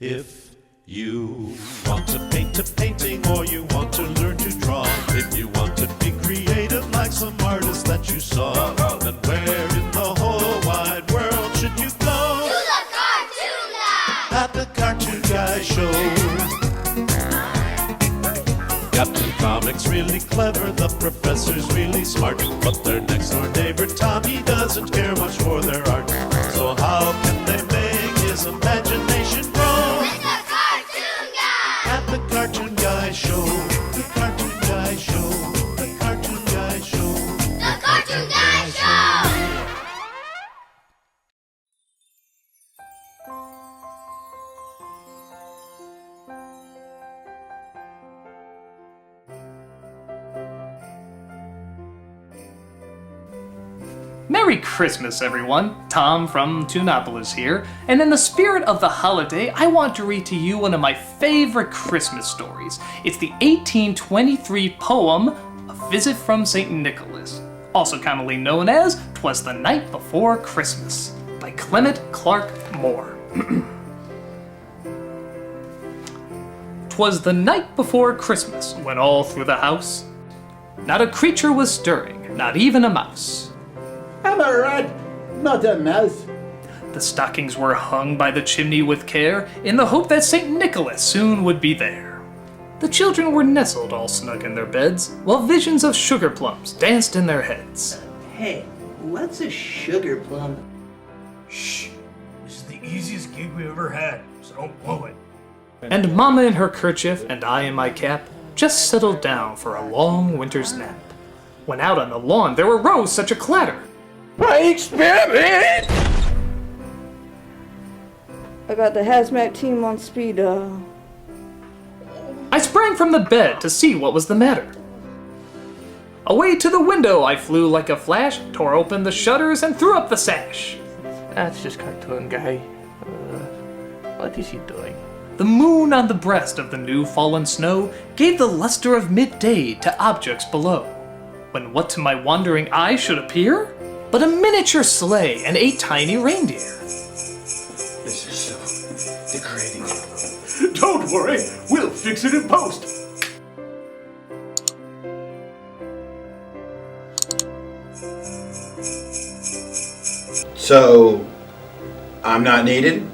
If you want to paint a painting or you want to learn to draw, if you want to be creative like some artists that you saw, then where in the whole wide world should you go? To the Cartoon Lab! At the Cartoon Guy Show. Captain Comic's really clever, the professor's really smart, but their next door neighbor Tommy doesn't care much for their art. So how can they make his imagination grow? With the Cartoon Guy! At the Cartoon Guy Show. The Cartoon Guy Show. The Cartoon Guy Show. The Cartoon Guy Show! Merry Christmas, everyone! Tom from Toonopolis here, and in the spirit of the holiday, I want to read to you one of my favorite Christmas stories. It's the 1823 poem, A Visit from St. Nicholas, also commonly known as Twas the Night Before Christmas, by Clement Clark Moore. 'Twas the night before Christmas, when all through the house not a creature was stirring, not even a mouse. I'm a rat, not a mouse. The stockings were hung by the chimney with care, in the hope that St. Nicholas soon would be there. The children were nestled all snug in their beds, while visions of sugar plums danced in their heads. Hey, what's a sugar plum? Shh! This is the easiest gig we ever had, so don't blow it. And Mama in her kerchief and I in my cap just settled down for a long winter's nap. When out on the lawn there arose such a clatter. My experiment! I got the hazmat team on speed dial. I sprang from the bed to see what was the matter. Away to the window I flew like a flash, tore open the shutters and threw up the sash. That's just Cartoon Guy. What is he doing? The moon on the breast of the new fallen snow gave the luster of midday to objects below, when what to my wandering eye should appear but a miniature sleigh and 8 tiny reindeer. This is so degrading. Don't worry, we'll fix it in post. So, I'm not needed?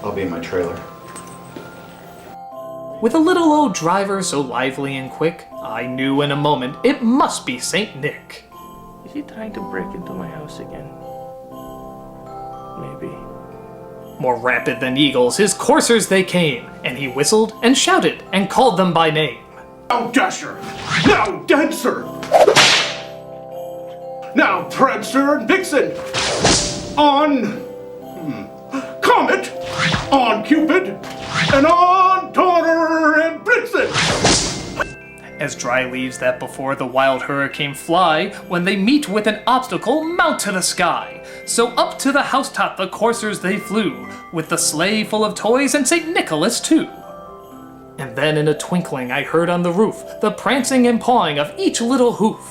I'll be in my trailer. With a little old driver so lively and quick, I knew in a moment it must be Saint Nick. Is he trying to break into my house again? Maybe. More rapid than eagles, his coursers they came, and he whistled and shouted and called them by name. Now Dasher! Now Dancer! Now Prancer and Vixen! On... Comet! On Cupid! And on Donner and Blitzen! As dry leaves that before the wild hurricane fly, when they meet with an obstacle, mount to the sky. So up to the housetop the coursers they flew, with the sleigh full of toys and St. Nicholas too. And then in a twinkling I heard on the roof the prancing and pawing of each little hoof.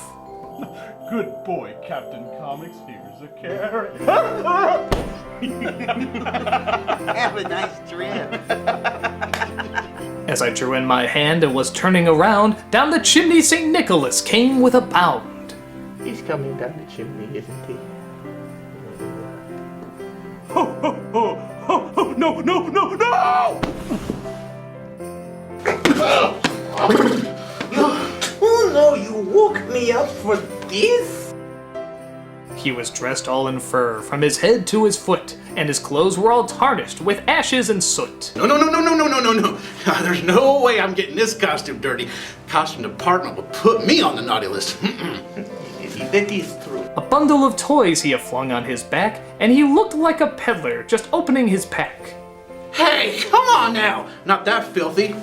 Good boy, Captain Comics. Here's a carrot. Have a nice trip. As I drew in my hand and was turning around, down the chimney St. Nicholas came with a bound. He's coming down the chimney, isn't he? Ho, ho, ho, ho, ho, no, no, no, no! Oh no, you woke me up for this? He was dressed all in fur, from his head to his foot, and his clothes were all tarnished with ashes and soot. No. There's no way I'm getting this costume dirty. Costume department will put me on the naughty list. That is true. A bundle of toys he had flung on his back, and he looked like a peddler just opening his pack. Hey, come on now! Not that filthy.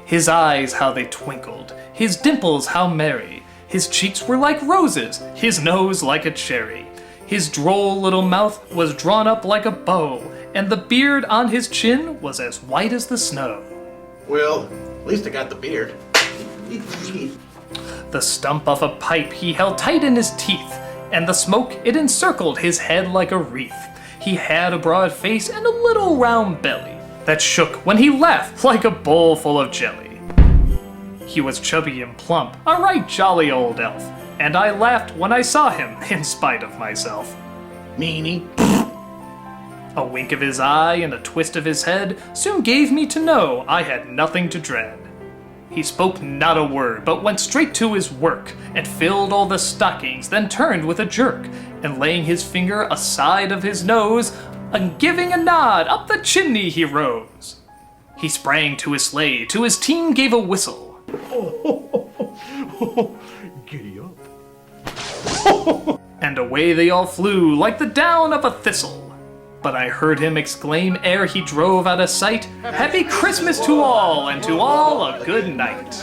His eyes, how they twinkled, his dimples, how merry. His cheeks were like roses, his nose like a cherry. His droll little mouth was drawn up like a bow, and the beard on his chin was as white as the snow. Well, at least I got the beard. The stump of a pipe he held tight in his teeth, and the smoke it encircled his head like a wreath. He had a broad face and a little round belly that shook when he laughed like a bowl full of jelly. He was chubby and plump, a right jolly old elf, and I laughed when I saw him in spite of myself. Meanie. A wink of his eye and a twist of his head soon gave me to know I had nothing to dread. He spoke not a word, but went straight to his work, and filled all the stockings, then turned with a jerk, and laying his finger aside of his nose, and giving a nod, up the chimney he rose. He sprang to his sleigh, to his team gave a whistle. Giddy up. And away they all flew like the down of a thistle. But I heard him exclaim ere he drove out of sight, "Happy Christmas to all, and to all a good night."